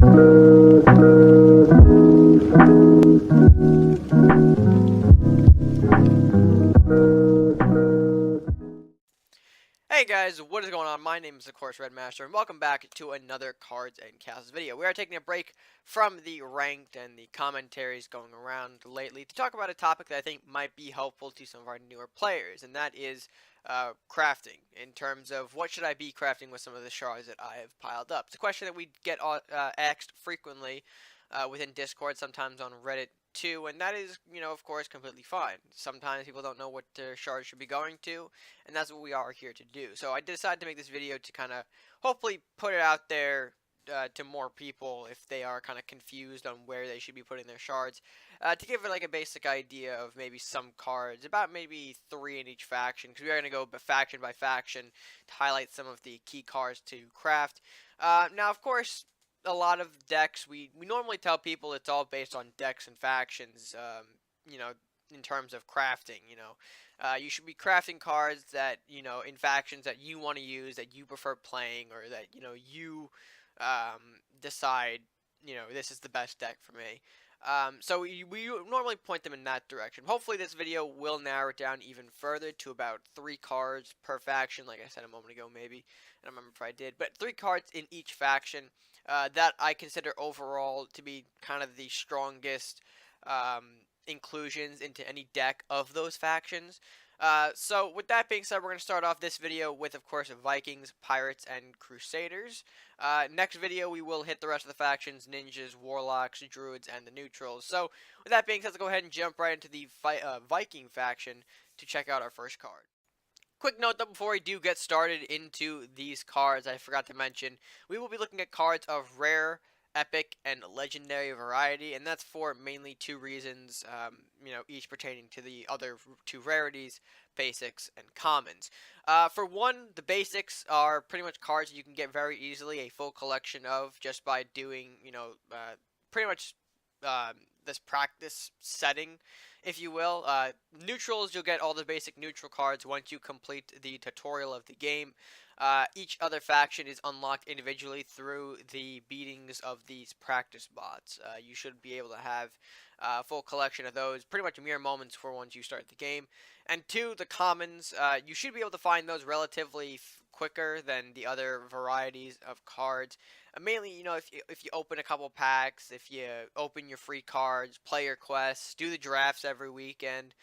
Hey guys, what is going on? My name is of course RedMaster, and welcome back to another Cards and Castles video. We are taking a break from the ranked and the commentaries going around lately to talk about a topic that I think might be helpful to some of our newer players, and that is crafting, in terms of what should I be crafting with some of the shards that I have piled up. It's a question that we get asked frequently within Discord, sometimes on Reddit too, and that is, of course, completely fine. Sometimes people don't know what their shards should be going to, and that's what we are here to do. So I decided to make this video to kind of hopefully put it out there to more people if they are kind of confused on where they should be putting their shards, to give it like a basic idea of maybe some cards, about maybe 3 in each faction, because we are going to go faction by faction to highlight some of the key cards to craft. Now, of course, a lot of decks, we normally tell people it's all based on decks and factions, in terms of crafting, you should be crafting cards that, in factions that you want to use, that you prefer playing, or that, you decide, this is the best deck for me. So we normally point them in that direction. Hopefully this video will narrow it down even further to about 3 cards per faction, like I said a moment ago maybe. I don't remember if I did, but 3 cards in each faction that I consider overall to be kind of the strongest inclusions into any deck of those factions. So with that being said, we're going to start off this video with, of course, Vikings, Pirates, and Crusaders. Next video, we will hit the rest of the factions: Ninjas, Warlocks, Druids, and the Neutrals. So with that being said, let's go ahead and jump right into the Viking faction to check out our first card. Quick note though, before we do get started into these cards, I forgot to mention, we will be looking at cards of rare, epic, and legendary variety, and that's for mainly 2 reasons, each pertaining to the other 2 rarities: basics and commons. For one, the basics are pretty much cards you can get very easily a full collection of just by doing, pretty much this practice setting, if you will. Neutrals, you'll get all the basic neutral cards once you complete the tutorial of the game. Each other faction is unlocked individually through the beatings of these practice bots. You should be able to have a full collection of those pretty much mere moments for once you start the game. And 2, the commons, you should be able to find those relatively quicker than the other varieties of cards. Mainly, if you open a couple packs, if you open your free cards, play your quests, do the drafts every weekend,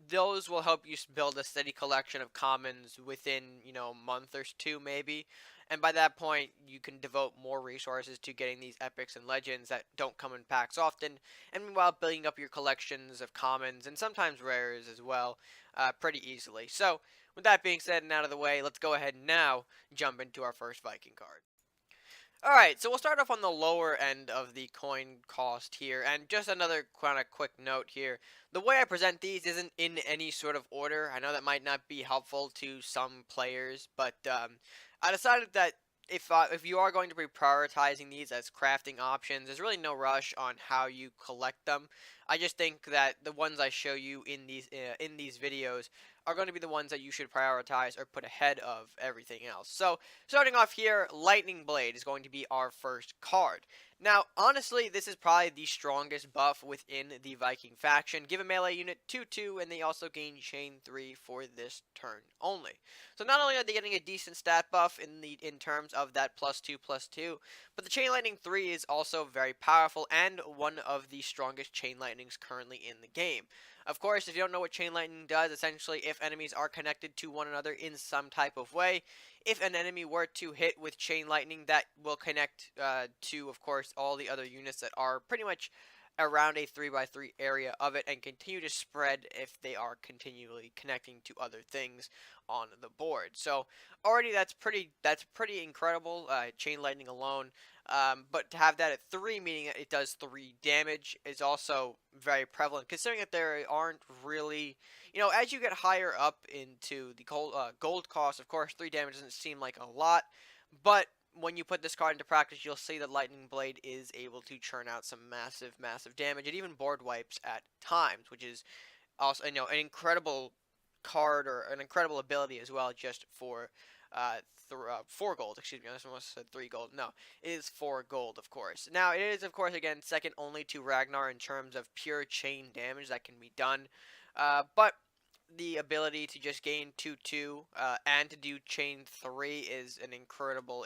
those will help you build a steady collection of commons within, a month or 2 maybe. And by that point, you can devote more resources to getting these epics and legends that don't come in packs often, and meanwhile building up your collections of commons and sometimes rares as well, pretty easily. So with that being said and out of the way, let's go ahead and now jump into our first Viking card. Alright, so we'll start off on the lower end of the coin cost here, and just another kind of quick note here. The way I present these isn't in any sort of order. I know that might not be helpful to some players, but I decided that if you are going to be prioritizing these as crafting options, there's really no rush on how you collect them. I just think that the ones I show you in these videos are going to be the ones that you should prioritize or put ahead of everything else. So starting off here, Lightning Blade is going to be our first card. Now, honestly, this is probably the strongest buff within the Viking faction. Give a melee unit 2/2, and they also gain Chain 3 for this turn only. So not only are they getting a decent stat buff in terms of that +2/+2, but the Chain Lightning 3 is also very powerful and one of the strongest Chain Lightnings currently in the game. Of course, if you don't know what Chain Lightning does, essentially if enemies are connected to one another in some type of way, if an enemy were to hit with Chain Lightning, that will connect to, of course, all the other units that are pretty much around a 3x3 area of it, and continue to spread if they are continually connecting to other things on the board. So already that's pretty incredible, Chain Lightning alone. But to have that at 3, meaning it does 3 damage, is also very prevalent, considering that there aren't really, as you get higher up into the gold cost, of course, 3 damage doesn't seem like a lot, but when you put this card into practice, you'll see that Lightning Blade is able to churn out some massive damage, and even board wipes at times, which is also, an incredible card, or an incredible ability as well, just for 4 gold. Excuse me, I almost said 3 gold. No, it is 4 gold, of course. Now, it is, of course, again, second only to Ragnar in terms of pure chain damage that can be done. But the ability to just gain 2-2 and to do chain 3 is an incredible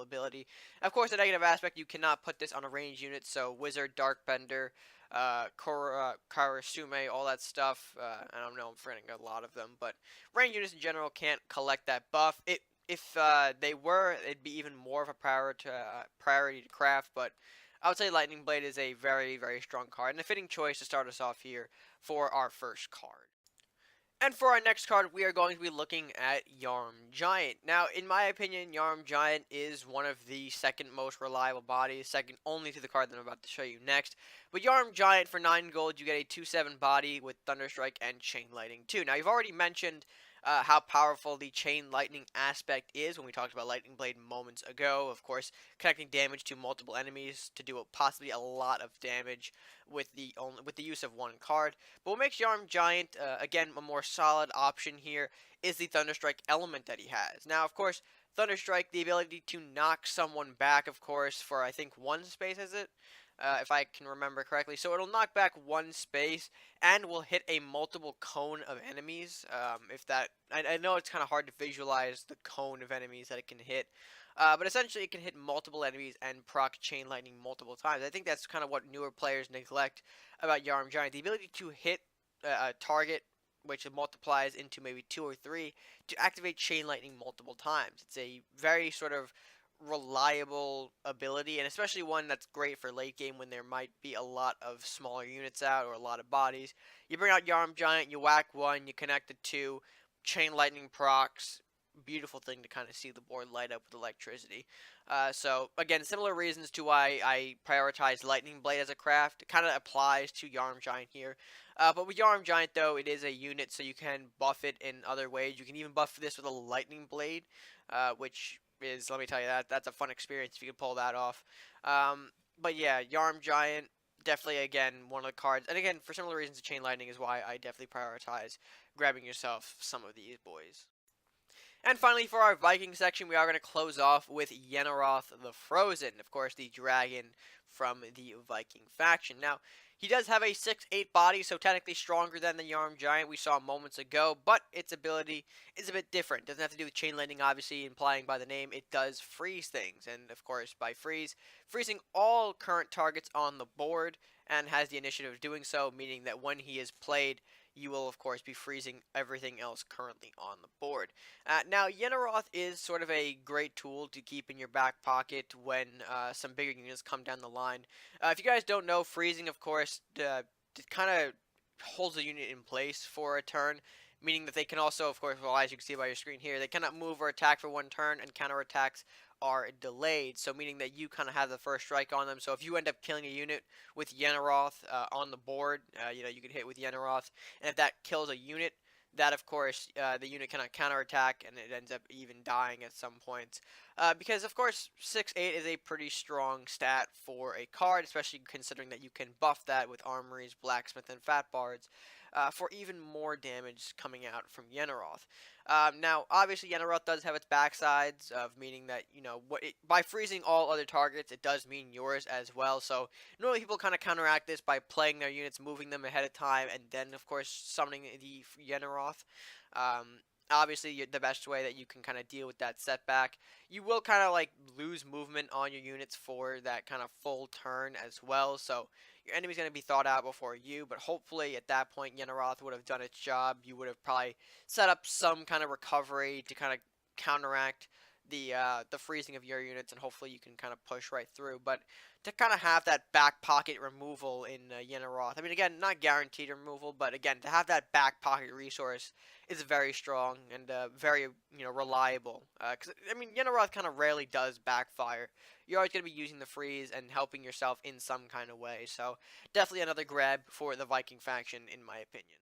ability. Of course, the negative aspect, you cannot put this on a ranged unit, so Wizard, Darkbender, Karasume, all that stuff. I don't know, I'm forgetting a lot of them, but ranged units in general can't collect that buff. If they were, it'd be even more of a priority to craft, but I would say Lightning Blade is a very strong card, and a fitting choice to start us off here for our first card. And for our next card, we are going to be looking at Yarm Giant. Now, in my opinion, Yarm Giant is one of the second most reliable bodies, second only to the card that I'm about to show you next. But Yarm Giant, for 9 gold, you get a 2/7 body with Thunderstrike and Chain Lightning too. Now, you've already mentioned how powerful the Chain Lightning aspect is when we talked about Lightning Blade moments ago. Of course, connecting damage to multiple enemies to do possibly a lot of damage with the use of one card. But what makes Yarm Giant, again, a more solid option here is the Thunderstrike element that he has. Now, of course, Thunderstrike, the ability to knock someone back, of course, for I think 1 space, is it? If I can remember correctly. So it'll knock back 1 space and will hit a multiple cone of enemies. If that, I know it's kind of hard to visualize the cone of enemies that it can hit. But essentially, it can hit multiple enemies and proc Chain Lightning multiple times. I think that's kind of what newer players neglect about Yarm Giant. The ability to hit a target, which multiplies into maybe 2 or 3, to activate Chain Lightning multiple times. It's a very sort of reliable ability, and especially one that's great for late game when there might be a lot of smaller units out or a lot of bodies. You bring out Yarm Giant, you whack 1, you connect the 2, Chain Lightning procs. Beautiful thing to kind of see the board light up with electricity. So again, similar reasons to why I prioritize Lightning Blade as a craft. It kind of applies to Yarm Giant here. But with Yarm Giant, though, it is a unit, so you can buff it in other ways. You can even buff this with a Lightning Blade, which is, let me tell you, that's a fun experience if you can pull that off. But yeah, Yarm Giant, definitely, again, one of the cards. And again, for similar reasons to Chain Lightning is why I definitely prioritize grabbing yourself some of these boys. And finally, for our Viking section, we are going to close off with Yenneroth the Frozen. Of course, the dragon from the Viking faction. Now, he does have a 6/8 body, so technically stronger than the Yarm Giant we saw moments ago, but its ability is a bit different. Doesn't have to do with Chain Lightning, obviously, implying by the name, it does freeze things. And, of course, by freezing all current targets on the board, and has the initiative of doing so, meaning that when he is played, you will, of course, be freezing everything else currently on the board. Now, Yenneroth is sort of a great tool to keep in your back pocket when some bigger units come down the line. If you guys don't know, freezing, of course, kind of holds the unit in place for a turn, meaning that they can also, of course, well, as you can see by your screen here, they cannot move or attack for 1 turn, and counterattacks are delayed, so meaning that you kind of have the first strike on them. So if you end up killing a unit with Yenneroth on the board, you can hit with Yenneroth, and if that kills a unit, that, of course, the unit cannot counterattack, and it ends up even dying at some points. Because, of course, 6/8 is a pretty strong stat for a card, especially considering that you can buff that with Armories, Blacksmith, and Fat Bards for even more damage coming out from Yenneroth. Now, obviously, Yenneroth does have its backsides, of meaning that, by freezing all other targets, it does mean yours as well. So, normally people kind of counteract this by playing their units, moving them ahead of time, and then, of course, summoning the Yenneroth. Obviously, the best way that you can kind of deal with that setback, you will kind of like lose movement on your units for that kind of full turn as well. So your enemy's going to be thought out before you, but hopefully at that point Yenneroth would have done its job. You would have probably set up some kind of recovery to kind of counteract the freezing of your units, and hopefully you can kind of push right through. But to kind of have that back pocket removal in Yenneroth, I mean, again, not guaranteed removal, but again, to have that back pocket resource is very strong and very, reliable. Because, I mean, Yenneroth kind of rarely does backfire. You're always going to be using the freeze and helping yourself in some kind of way. So, definitely another grab for the Viking faction, in my opinion.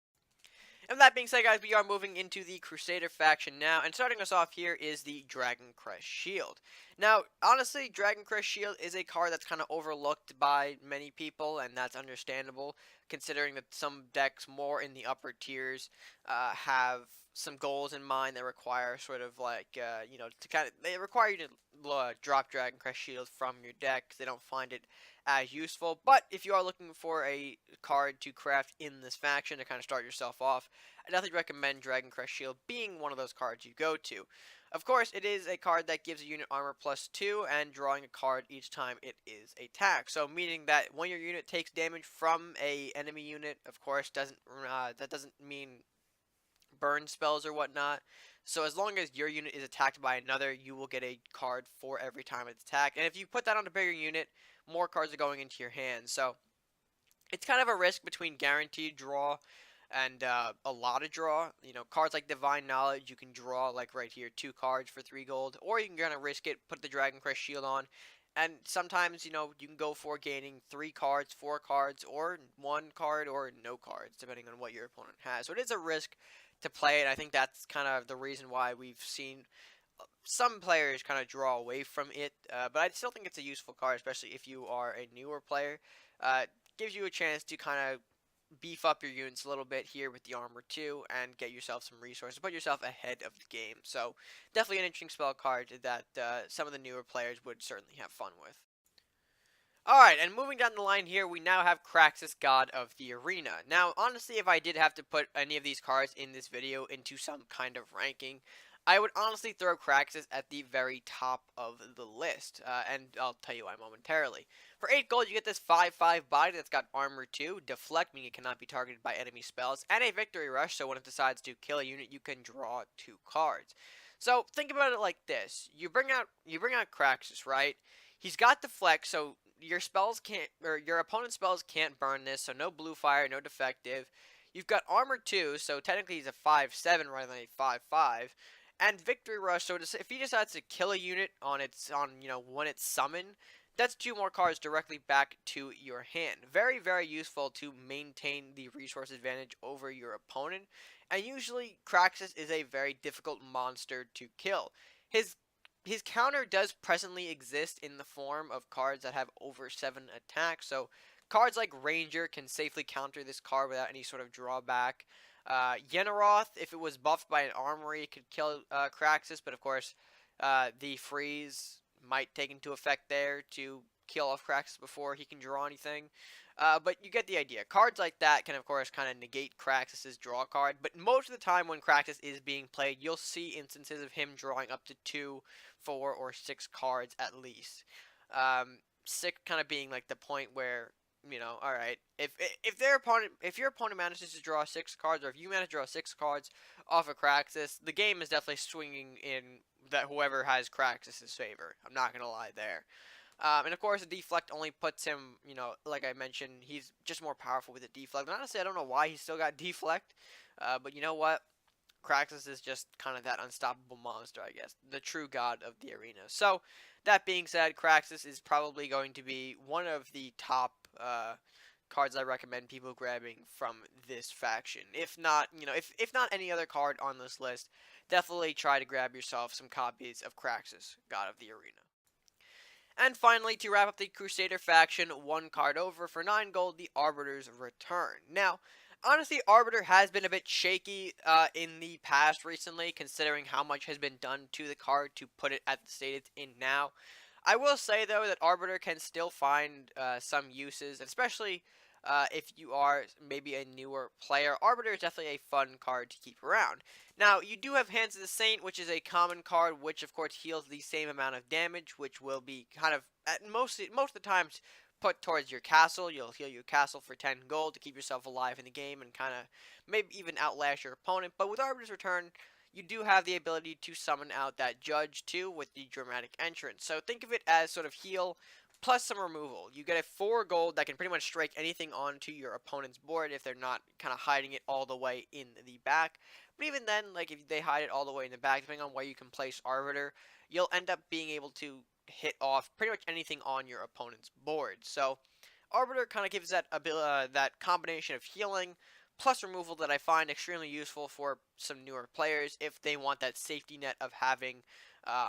And with that being said, guys, we are moving into the Crusader faction now, and starting us off here is the Dragon Crest Shield. Now, honestly, Dragon Crest Shield is a card that's kind of overlooked by many people, and that's understandable, considering that some decks more in the upper tiers have some goals in mind that require sort of like to kind of they require you to drop Dragon Crest Shield from your deck 'cause they don't find it as useful. But if you are looking for a card to craft in this faction to kind of start yourself off, I definitely recommend Dragon Crest Shield being one of those cards you go to. Of course, it is a card that gives a unit armor +2 and drawing a card each time it is attacked. So meaning that when your unit takes damage from a enemy unit, of course, that doesn't mean burn spells or whatnot. So as long as your unit is attacked by another, you will get a card for every time it's attacked. And if you put that on a bigger unit, more cards are going into your hand. So it's kind of a risk between guaranteed draw and a lot of draw. You know, cards like Divine Knowledge, you can draw, like right here, 2 cards for 3 gold. Or you can kind of risk it, put the Dragon Crest Shield on. And sometimes, you know, you can go for gaining 3 cards, 4 cards, or 1 card, or no cards, depending on what your opponent has. So it is a risk to play it. I think that's kind of the reason why we've seen some players kind of draw away from it. But I still think it's a useful card, especially if you are a newer player. Gives you a chance to kind of beef up your units a little bit here with the armor too, and get yourself some resources, put yourself ahead of the game. So definitely an interesting spell card that some of the newer players would certainly have fun with. Alright, and moving down the line here, we now have Kraxus, God of the Arena. Now, honestly, if I did have to put any of these cards in this video into some kind of ranking, I would honestly throw Kraxus at the very top of the list, and I'll tell you why momentarily. For 8 gold, you get this 5/5 body that's got Armor 2, Deflect, meaning it cannot be targeted by enemy spells, and a Victory Rush, so when it decides to kill a unit, you can draw 2 cards. So, think about it like this. You bring out Kraxus, right? He's got Deflect, so your spells can't, or your opponent's spells can't burn this, so no blue fire, no defective. You've got Armor 2, so technically he's a 5/7 rather than a 5/5. And Victory Rush, so if he decides to kill a unit when it's summoned, that's 2 more cards directly back to your hand. Very, very useful to maintain the resource advantage over your opponent. And usually, Kraxus is a very difficult monster to kill. His counter does presently exist in the form of cards that have over 7 attacks. So cards like Ranger can safely counter this card without any sort of drawback. Yenneroth, if it was buffed by an armory, could kill Kraxus, but of course, the freeze might take into effect there to kill off Kraxus before he can draw anything. But you get the idea. Cards like that can, of course, kind of negate Kraxus' draw card, but most of the time when Kraxus is being played, you'll see instances of him drawing up to 2, 4, or 6 cards at least. 6 kind of being like the point where, all right, if your opponent manages to draw 6 cards, or if you manage to draw 6 cards off of Kraxus, the game is definitely swinging in that whoever has Kraxus' favor. I'm not gonna lie there. And of course, the deflect only puts him, like I mentioned, he's just more powerful with the deflect. And honestly, I don't know why he's still got deflect, but you know what? Kraxus is just kind of that unstoppable monster, I guess. The true god of the arena. So, that being said, Kraxus is probably going to be one of the top cards I recommend people grabbing from this faction. If not, if not any other card on this list, definitely try to grab yourself some copies of Kraxus, God of the Arena. And finally, to wrap up the Crusader faction, 1 card over for 9 gold, the Arbiter's Return. Now, honestly, Arbiter has been a bit shaky in the past recently, considering how much has been done to the card to put it at the state it's in now. I will say, though, that Arbiter can still find some uses, especially if you are maybe a newer player. Arbiter is definitely a fun card to keep around. Now, you do have Hands of the Saint, which is a common card, which of course heals the same amount of damage, which will be kind of, at most of the times, put towards your castle. You'll heal your castle for 10 gold to keep yourself alive in the game and kind of maybe even outlast your opponent. But with Arbiter's Return, you do have the ability to summon out that Judge too with the Dramatic Entrance. So think of it as sort of heal plus some removal. You get a 4 gold that can pretty much strike anything onto your opponent's board if they're not kind of hiding it all the way in the back. But even then, like if they hide it all the way in the back, depending on where you can place Arbiter, you'll end up being able to hit off pretty much anything on your opponent's board. So Arbiter kind of gives that that combination of healing plus removal that I find extremely useful for some newer players if they want that safety net of having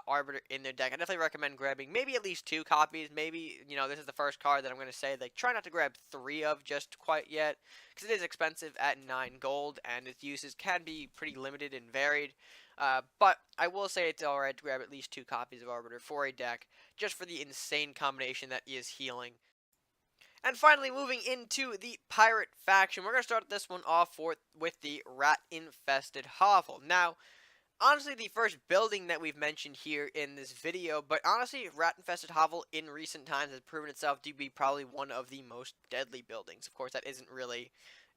Arbiter in their deck. I definitely recommend grabbing maybe at least 2 copies. Maybe, this is the first card that I'm going to say, like, try not to grab 3 of just quite yet, because it is expensive at 9 gold, and its uses can be pretty limited and varied. But I will say it's alright to grab at least 2 copies of Arbiter for a deck, just for the insane combination that is healing. And finally, moving into the Pirate faction, we're going to start this one off with the Rat-Infested Hovel. Now, honestly, the first building that we've mentioned here in this video, but honestly, Rat-Infested Hovel in recent times has proven itself to be probably one of the most deadly buildings. Of course, that isn't really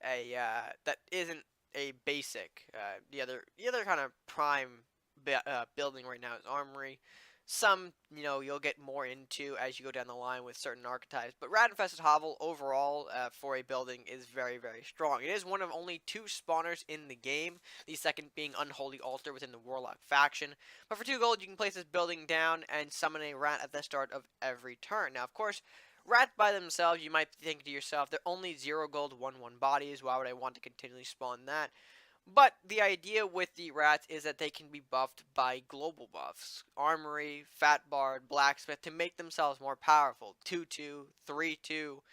a basic. The other kind of prime building right now is Armory. Some, you'll get more into as you go down the line with certain archetypes. But Rat-Infested Hovel, overall, for a building, is very, very strong. It is one of only 2 spawners in the game, the second being Unholy Altar within the Warlock faction. But for 2 gold, you can place this building down and summon a rat at the start of every turn. Now, of course, rats by themselves, you might think to yourself, they're only 0 gold, 1/1 bodies. Why would I want to continually spawn that? But the idea with the rats is that they can be buffed by global buffs. Armory, Fat Bard, Blacksmith, to make themselves more powerful. 2/2, 3/2,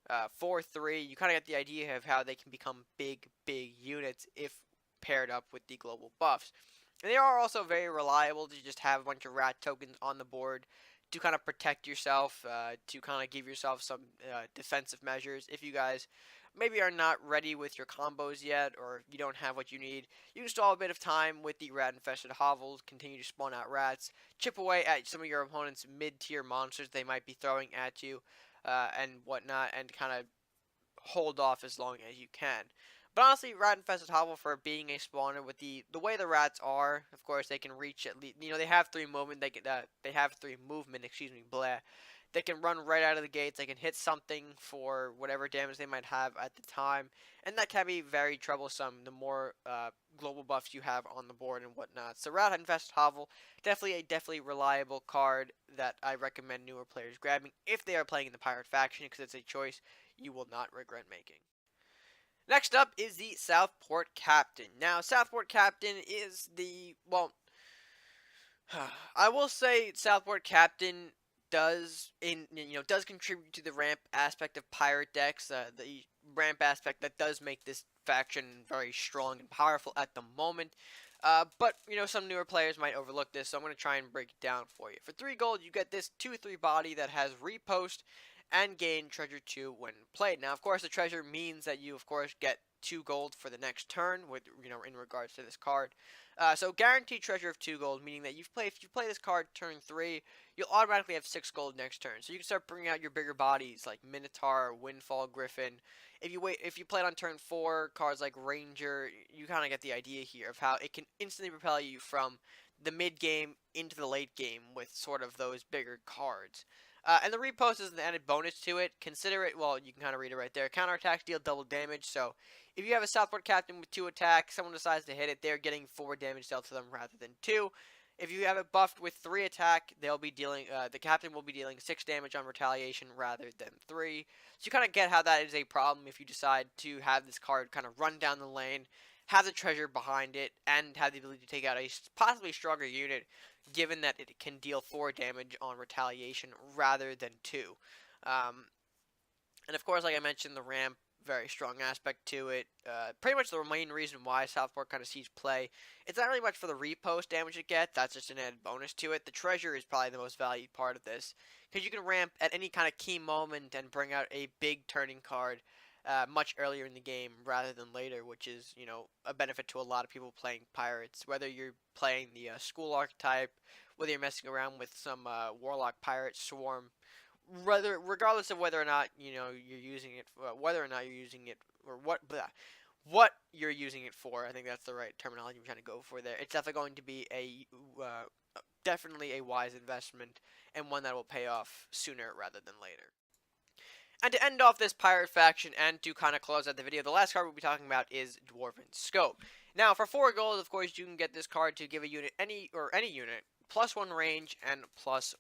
4/3. You kind of get the idea of how they can become big units if paired up with the global buffs. And they are also very reliable to just have a bunch of rat tokens on the board to kind of protect yourself, to kind of give yourself some defensive measures. If you guys maybe are not ready with your combos yet, or you don't have what you need, you can stall a bit of time with the rat-infested hovels, continue to spawn out rats, chip away at some of your opponent's mid-tier monsters they might be throwing at you, and whatnot, and kind of hold off as long as you can. But honestly, Rat-Infested Hovel, for being a spawner with the way the rats are, of course, they can reach at least, they have 3 movement, they have 3 movement, blah. They can run right out of the gates, they can hit something for whatever damage they might have at the time, and that can be very troublesome the more global buffs you have on the board and whatnot. So Rat-Infested Hovel, definitely reliable card that I recommend newer players grabbing if they are playing in the Pirate faction, because it's a choice you will not regret making. Next up is the Southport Captain. Now, Southport Captain is I will say Southport Captain does contribute to the ramp aspect of pirate decks, the ramp aspect that does make this faction very strong and powerful at the moment. But some newer players might overlook this, so I'm going to try and break it down for you. For 3 gold, you get this 2/3 body that has repost and gain treasure 2 when played. Now, of course, the treasure means that you, of course, get 2 gold for the next turn, with in regards to this card. So guaranteed treasure of 2 gold, meaning that if you play this card turn 3, you'll automatically have 6 gold next turn. So you can start bringing out your bigger bodies like Minotaur, Windfall, Griffin. If you play it on turn 4, cards like Ranger, you kind of get the idea here of how it can instantly propel you from the mid game into the late game with sort of those bigger cards. And the repost is an added bonus to it. Consider it, well, you can kind of read it right there. Counterattacks deal double damage, so if you have a Southport Captain with 2 attacks, someone decides to hit it, they're getting 4 damage dealt to them rather than 2. If you have it buffed with 3 attack, they'll be dealing, the Captain will be dealing 6 damage on retaliation rather than 3. So you kind of get how that is a problem if you decide to have this card kind of run down the lane, have the treasure behind it, and have the ability to take out a possibly stronger unit, given that it can deal 4 damage on retaliation rather than 2. And of course, like I mentioned, the ramp, very strong aspect to it. Pretty much the main reason why Southport kind of sees play. It's not really much for the repost damage it gets, that's just an added bonus to it. The treasure is probably the most valued part of this, because you can ramp at any kind of key moment and bring out a big turning card much earlier in the game rather than later, which is, a benefit to a lot of people playing Pirates. Whether you're playing the school archetype, whether you're messing around with some Warlock Pirate Swarm, regardless of whether or not you're using it, whether or not you're using it, or what you're using it for. I think that's the right terminology I'm trying to go for there. It's definitely going to be definitely a wise investment, and one that will pay off sooner rather than later. And to end off this pirate faction and to kind of close out the video, the last card we'll be talking about is Dwarven Scope. Now, for 4 gold, of course, you can get this card to give a unit any unit +1 range and +1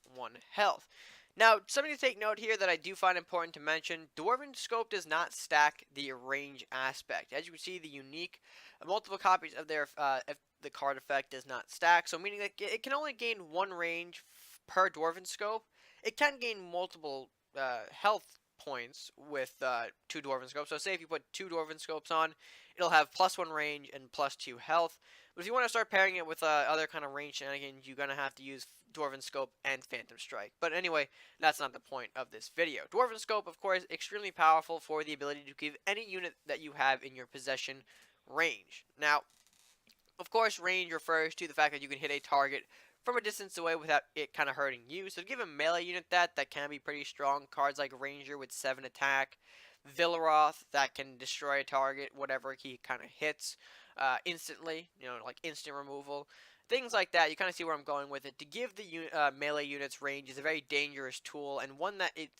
health. Now, something to take note here that I do find important to mention, Dwarven Scope does not stack the range aspect. As you can see, the unique multiple copies of if the card effect does not stack, so meaning that it can only gain one range per Dwarven Scope. It can gain multiple health points with two Dwarven Scopes. So say if you put two Dwarven Scopes on, it'll have +1 range and +2 health. But if you want to start pairing it with other kind of range shenanigans, you're going to have to use Dwarven Scope and Phantom Strike. But anyway, that's not the point of this video. Dwarven Scope, of course, extremely powerful for the ability to give any unit that you have in your possession range. Now, of course, range refers to the fact that you can hit a target from a distance away without it kind of hurting you. So to give a melee unit that can be pretty strong. Cards like Ranger with 7 attack, Villaroth that can destroy a target, whatever he kind of hits instantly, like instant removal. Things like that, you kind of see where I'm going with it. To give the melee units range is a very dangerous tool, and one that it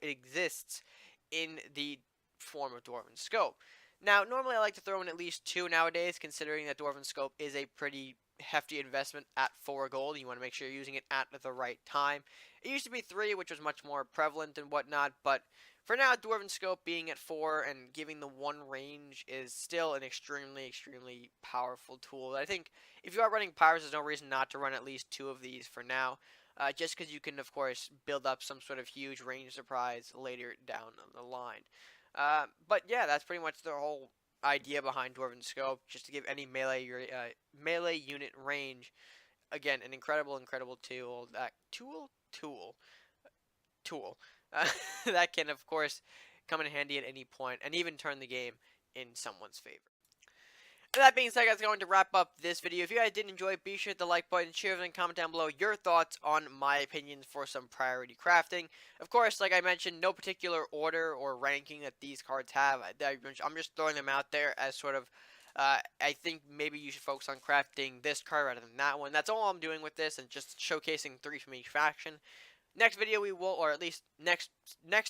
exists in the form of Dwarven Scope. Now, normally I like to throw in at least 2 nowadays, considering that Dwarven Scope is a pretty hefty investment at 4 gold. You want to make sure you're using it at the right time. It used to be 3, which was much more prevalent and whatnot, but for now, Dwarven Scope being at 4 and giving the 1 range is still an extremely, extremely powerful tool. I think if you are running Pirates, there's no reason not to run at least 2 of these for now. Just because you can, of course, build up some sort of huge range surprise later down the line. But yeah, that's pretty much the whole idea behind Dwarven Scope, just to give any melee unit range. Again, an incredible, incredible tool. Tool uh, that can, of course, come in handy at any point and even turn the game in someone's favor. And that being said, guys, going to wrap up this video. If you guys did enjoy, be sure to hit the like button, share and comment down below your thoughts on my opinions for some priority crafting. Of course, like I mentioned, no particular order or ranking that these cards have. I'm just throwing them out there as sort of, I think maybe you should focus on crafting this card rather than that one. That's all I'm doing with this, and just showcasing 3 from each faction. Next video we will, or at least next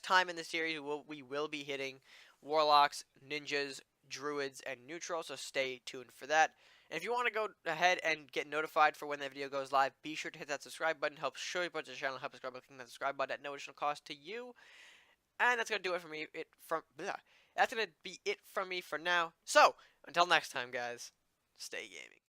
time in the series, we will be hitting Warlocks, Ninjas, Druids, and Neutral, so stay tuned for that. And if you want to go ahead and get notified for when that video goes live, be sure to hit that subscribe button. Helps show you about the channel, help subscribe by clicking that subscribe button at no additional cost to you. And that's gonna do it for me. That's gonna be it from me for now. So until next time, guys, stay gaming.